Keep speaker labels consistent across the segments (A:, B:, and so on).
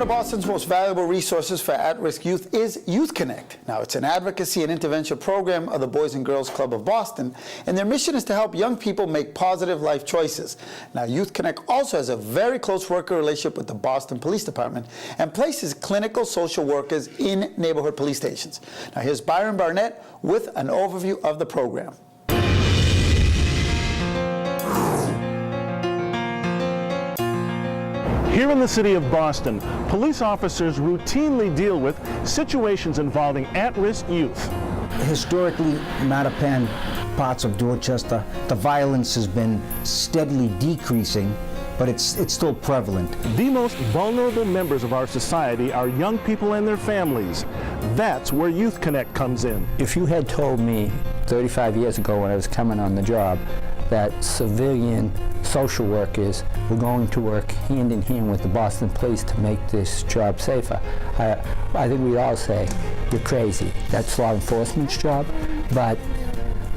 A: One of Boston's most valuable resources for at-risk youth is Youth Connect. Now, it's an advocacy and intervention program of the Boys and Girls Club of Boston, and their mission is to help young people make positive life choices. Now, Youth Connect also has a very close working relationship with the Boston Police Department and places clinical social workers in neighborhood police stations. Now, here's Byron Barnett with an overview of the program.
B: Here in the city of Boston, police officers routinely deal with situations involving at-risk youth.
C: Historically, Mattapan, parts of Dorchester, the violence has been steadily decreasing, but it's still prevalent.
B: The most vulnerable members of our society are young people and their families. That's where Youth Connect comes in.
D: If you had told me 35 years ago when I was coming on the job that civilian social workers were going to work hand in hand with the Boston Police to make this job safer, I think we'd all say, you're crazy. That's law enforcement's job. But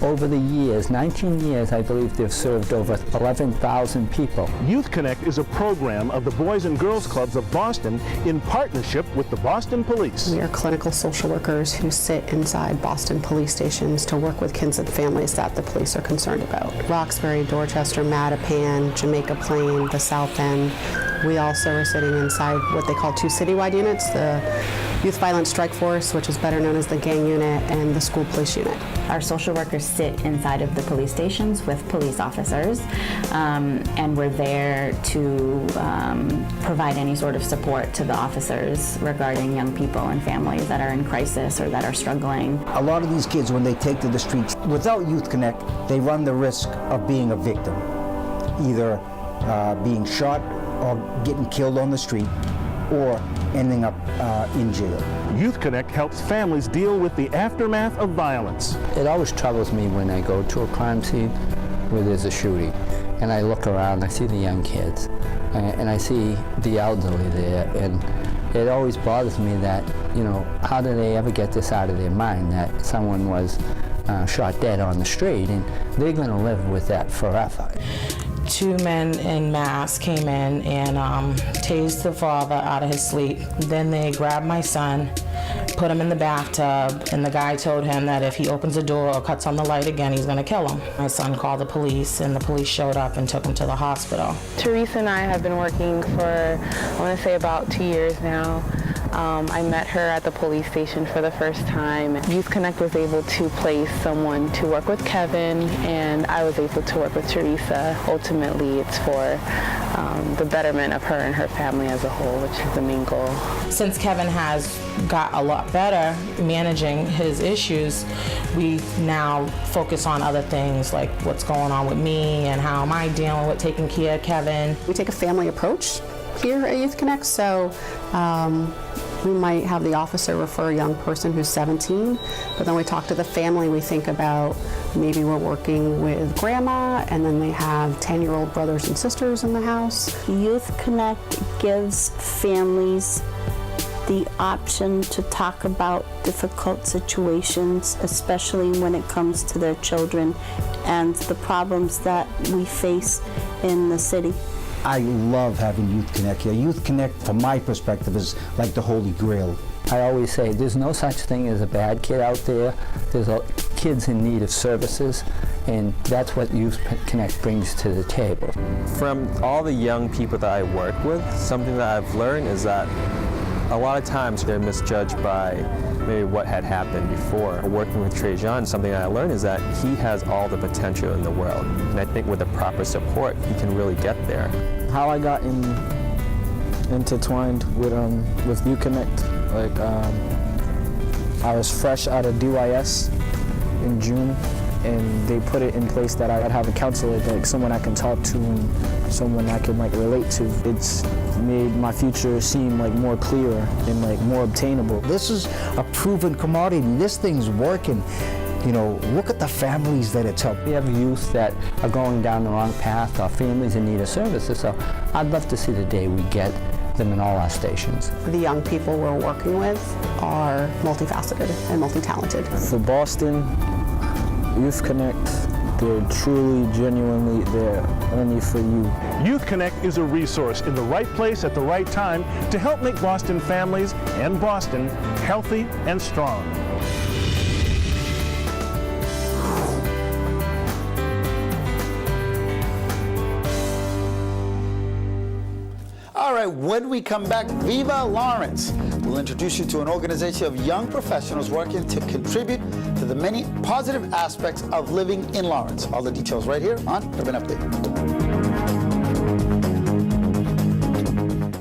D: over the years, 19 years, I believe they've served over 11,000 people.
B: Youth Connect is a program of the Boys and Girls Clubs of Boston in partnership with the Boston Police.
E: We are clinical social workers who sit inside Boston police stations to work with kids and families that the police are concerned about. Roxbury, Dorchester, Mattapan, Jamaica Plain, the South End. We also are sitting inside what they call two citywide units, the Youth Violence Strike Force, which is better known as the gang unit, and the school police unit.
F: Our social workers sit inside of the police stations with police officers, and we're there to provide any sort of support to the officers regarding young people and families that are in crisis or that are struggling.
C: A lot of these kids, when they take to the streets, without Youth Connect, they run the risk of being a victim, either being shot or getting killed on the street, or ending up in jail.
B: Youth Connect helps families deal with the aftermath of violence.
D: It always troubles me when I go to a crime scene where there's a shooting, and I look around, I see the young kids, and I see the elderly there, and it always bothers me that, you know, how do they ever get this out of their mind that someone was shot dead on the street, and they're going to live with that forever.
G: Two men in masks came in and tased the father out of his sleep. Then they grabbed my son, put him in the bathtub, and the guy told him that if he opens the door or cuts on the light again, he's going to kill him. My son called the police, and the police showed up and took him to the hospital.
H: Teresa and I have been working for, I want to say, about 2 years now. I met her at the police station for the first time. Youth Connect was able to place someone to work with Kevin, and I was able to work with Teresa. Ultimately, it's for the betterment of her and her family as a whole, which is the main goal.
G: Since Kevin has got a lot better managing his issues, we now focus on other things like what's going on with me and how am I dealing with taking care of Kevin.
E: We take a family approach here at Youth Connect, so we might have the officer refer a young person who's 17, but then we talk to the family. We think about maybe we're working with grandma, and then they have 10-year-old brothers and sisters in the house.
I: Youth Connect gives families the option to talk about difficult situations, especially when it comes to their children and the problems that we face in the city.
C: I love having Youth Connect here. Youth Connect, from my perspective, is like the Holy Grail.
D: I always say there's no such thing as a bad kid out there. There's kids in need of services, and that's what Youth Connect brings to the table.
J: From all the young people that I work with, something that I've learned is that a lot of times they're misjudged by maybe what had happened before. Working with Trajan, something that I learned is that he has all the potential in the world. And I think with the proper support, he can really get there.
K: How I got intertwined with Youth Connect, like I was fresh out of DYS in June, and they put it in place that I'd have a counselor, like someone I can talk to and someone I can like relate to. It's made my future seem like more clear and like more obtainable.
C: This is a proven commodity. This thing's working. You know, look at the families that it's helped.
D: We have youth that are going down the wrong path, or families in need of services, so I'd love to see the day we get them in all our stations.
E: The young people we're working with are multifaceted and multi-talented.
K: For Boston, Youth Connect they're truly, genuinely there only for you.
B: Youth Connect is a resource in the right place at the right time to help make Boston families and Boston healthy and strong.
A: All right, when we come back, Viva Lawrence. We'll introduce you to an organization of young professionals working to contribute to the many positive aspects of living in Lawrence. All the details right here on Urban Update.